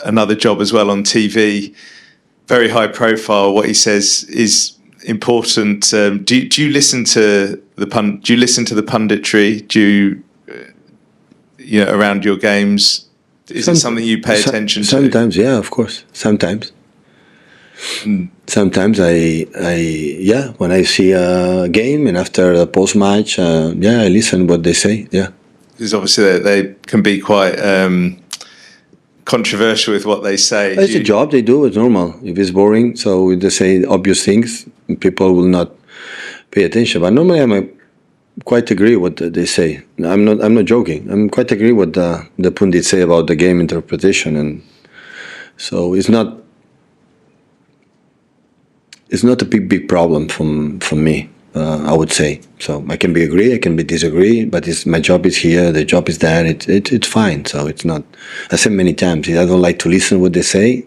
another job as well on TV, very high profile. What he says is important. Do you listen to the punditry? Do you around your games? Is it something you pay attention to? Sometimes, yeah, of course. Sometimes. Sometimes when I see a game and after a post-match, I listen what they say, yeah. Because obviously they can be quite controversial with what they say. It's a job they do, it's normal. If it's boring, so they say obvious things, people will not pay attention. But normally I'm quite agree what they say. I'm not joking. I'm quite agree what the pundits say about the game interpretation, and so it's not a big problem for me. I would say so. I can be agree, I can be disagree, but my job is here. The job is there. It's fine. So it's not. I said many times, I don't like to listen what they say.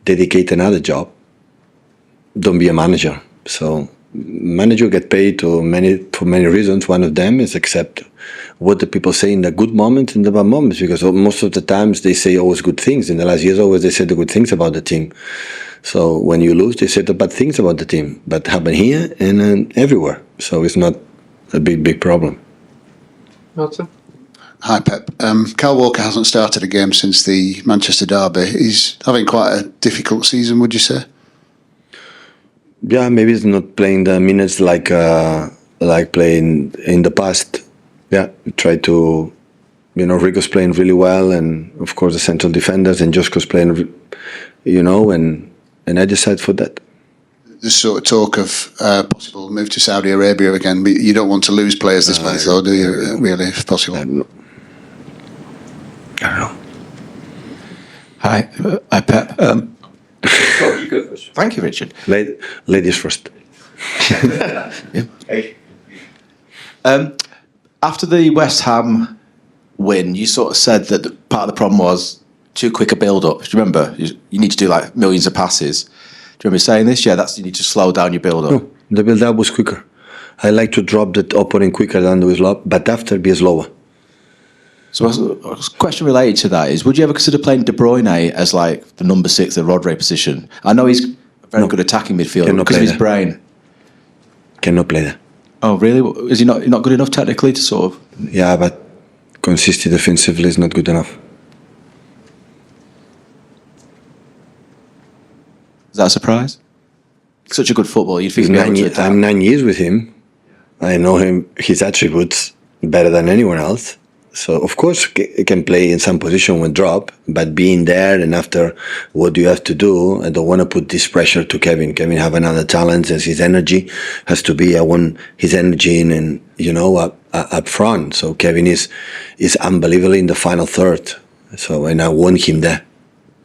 Dedicate another job. Don't be a manager. So manager get paid for many reasons. One of them is accept what the people say in the good moments and the bad moments, because most of the times they say always good things. In the last years, always they said the good things about the team. So when you lose, they say the bad things about the team. But happen here and everywhere. So it's not a big problem. Martin? Hi, Pep. Kyle Walker hasn't started a game since the Manchester derby. He's having quite a difficult season, would you say? Yeah, maybe he's not playing the minutes like playing in the past. Yeah, try to, Rico's playing really well, and of course the central defenders, and Josko's playing, and I decided for that. There's sort of talk of possible move to Saudi Arabia again, but you don't want to lose players this way, though, do you? Really, if possible. I don't know. Hi, Pep. You go first. Thank you, Richard. Ladies first. Hey. After the West Ham win, you sort of said that part of the problem was too quick a build-up. Do you remember? You need to do like millions of passes. Do you remember saying this? Yeah, you need to slow down your build-up. No, the build-up was quicker. I like to drop the opponent quicker than do slow, but after be slower. So a question related to that is, would you ever consider playing De Bruyne as like the number 6, the Rodri position? I know he's a very good attacking midfielder because of his brain. Cannot play that. Oh, really? Is he not good enough technically to sort of... Yeah, but consistent defensively is not good enough. Is that a surprise? Such a good footballer, you'd think I'm 9 years with him. I know his attributes better than anyone else. So, of course, he can play in some position when drop, but being there and after what do you have to do, I don't want to put this pressure to Kevin. Kevin have another talent, and his energy has to be, I want his energy in, up front. So Kevin is unbelievable in the final third. So, and I want him there.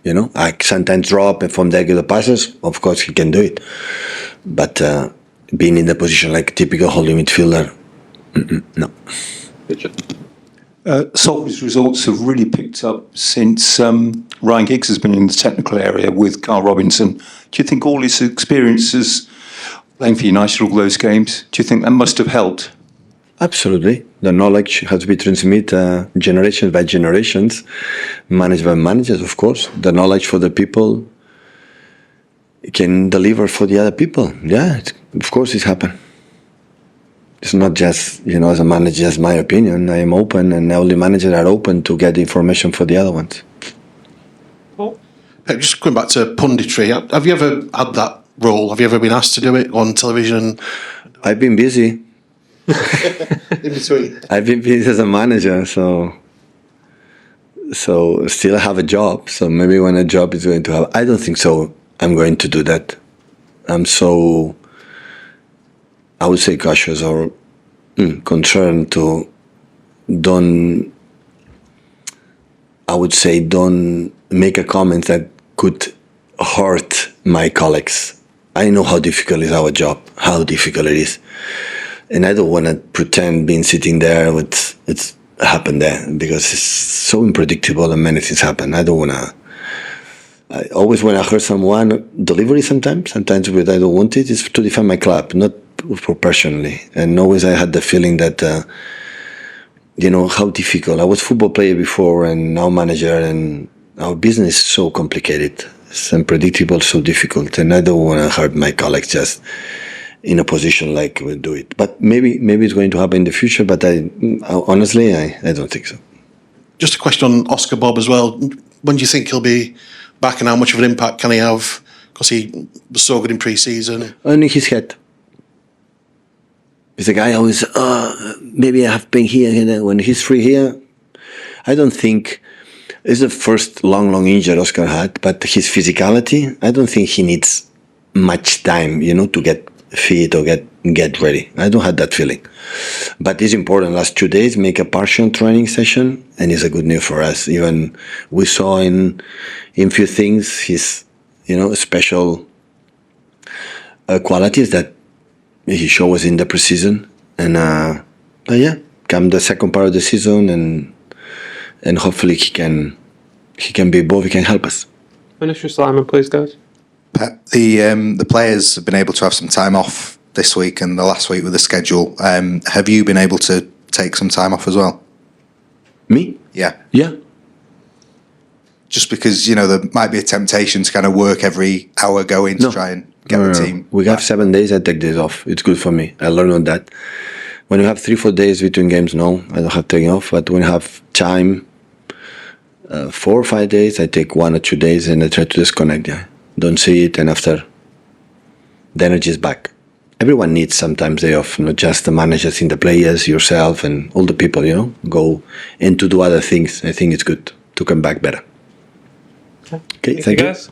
I sometimes drop and from there get the passes. Of course, he can do it. But being in the position like typical holding midfielder, no. Richard. Salford's results have really picked up since Ryan Giggs has been in the technical area with Carl Robinson. Do you think all his experiences playing for United, all those games, do you think that must have helped? Absolutely. The knowledge has to be transmitted generations by generations, managed by managers, of course. The knowledge for the people can deliver for the other people. Yeah, of course it's happened. It's not just, as a manager, that's my opinion. I am open, and all the managers are open to get information for the other ones. Paul? Just going back to punditry, have you ever had that role? Have you ever been asked to do it on television? I've been busy. In between? I've been busy as a manager, so still I have a job. So maybe when a job is going to have, I don't think so. I'm going to do that. I'm so, I would say, cautious or concerned to don't make a comment that could hurt my colleagues. I know how difficult is our job, how difficult it is. And I don't want to pretend being sitting there with it's happened there, because it's so unpredictable and many things happen. I don't want to. I always, when I heard someone delivery, sometimes when I don't want it, it's to defend my club, not for personally. And always I had the feeling that, how difficult. I was football player before and now manager, and our business is so complicated, it's unpredictable, so difficult, and I don't want to hurt my colleagues just in a position like we'll do it. But maybe it's going to happen in the future. But honestly, I don't think so. Just a question on Oscar Bobb as well. When do you think he'll be back, and how much of an impact can he have? Because he was so good in pre-season. Only his head. He's a guy always, maybe I have been here. When he's free here, I don't think it's the first long injury Oscar had, but his physicality, I don't think he needs much time, to get fit or get ready. I don't have that feeling. But it's important. Last 2 days, make a partial training session, and it's a good news for us. Even we saw in few things his, special qualities that he showed us in the preseason. And but yeah, come the second part of the season, and hopefully he can be both. He can help us. Finish your Simon, please, guys. Pep, the players have been able to have some time off this week and the last week with the schedule. Have you been able to take some time off as well? Me? Yeah. Yeah. Just because, there might be a temptation to kind of work every hour going to try and get the team. We have 7 days, I take days off. It's good for me. I learned on that. When you have 3-4 days between games, no, I don't have taking off. But when you have time, 4 or 5 days, I take 1 or 2 days and I try to disconnect. Yeah. Don't see it, and after, the energy is back. Everyone needs sometimes day off, not just the managers, in the players, yourself, and all the people, go and to do other things. I think it's good to come back better. Okay, thank you. Guys.